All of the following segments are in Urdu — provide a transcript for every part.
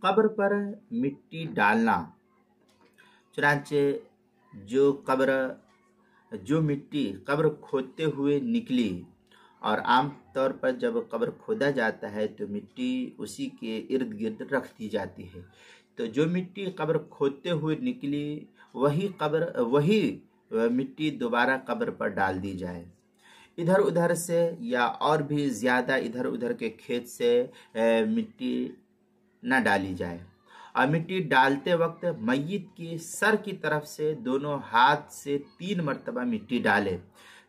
قبر پر مٹی ڈالنا، چنانچہ جو مٹی قبر کھودتے ہوئے نکلی، اور عام طور پر جب قبر کھودا جاتا ہے تو مٹی اسی کے ارد گرد رکھ دی جاتی ہے، تو جو مٹی قبر کھودتے ہوئے نکلی وہی مٹی دوبارہ قبر پر ڈال دی جائے، ادھر ادھر سے یا اور بھی زیادہ ادھر ادھر کے کھیت سے مٹی نہ ڈالی جائے، اور مٹی ڈالتے وقت میت کی سر کی طرف سے دونوں ہاتھ سے 3 مرتبہ مٹی ڈالے۔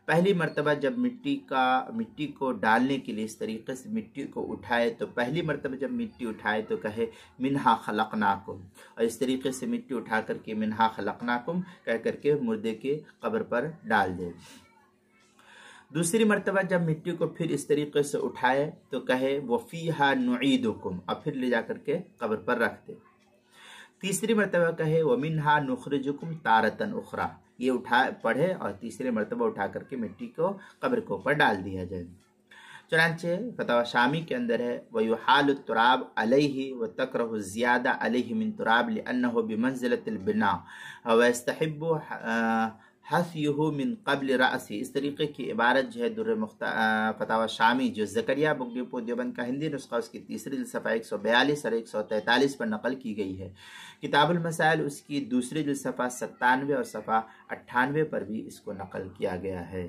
پہلی مرتبہ جب مٹی کو ڈالنے کے لیے اس طریقے سے مٹی کو اٹھائے تو پہلی مرتبہ جب مٹی اٹھائے تو کہے منہا خلقناکم، اور اس طریقے سے مٹی اٹھا کر کے منہا خلقناکم کہہ کر کے مردے کے قبر پر ڈال دے۔ دوسری مرتبہ جب مٹی کو پھر اس طریقے سے اٹھائے تو کہے وفیہا نعیدکم، اور پھر لے جا کر کے قبر پر رکھ دے۔ تیسری مرتبہ کہے ومنہا نخرجکم تارۃ اخری، یہ پڑھے اور تیسری مرتبہ اٹھا کر کے مٹی کو قبر کے اوپر ڈال دیا جائے۔ چنانچہ فتاوی شامی کے اندر ہے وَيُحَالُ التُّرَابُ عَلَيْهِ وَتَكْرَهُ الزِّيَادَةَ عَلَيْهِ مِن تُرَابٍ لِأَنَّهُ بِمَنزِلَةِ الْبِنَاءِ وَيَسْتَحِبُّ حَثْيُهُ مِن قَبْلِ رَأْسِهِ، اس طریقے کی عبارت جو ہے فتاوی شامی جو زکریا بک ڈپو دیوبند کا ہندی نسخہ اس کی تیسری جلد صفحہ 142 اور 143 پر نقل کی گئی ہے۔ کتاب المسائل اس کی دوسری جلد صفحہ 97 اور صفحہ 98 پر بھی اس کو نقل کیا گیا ہے۔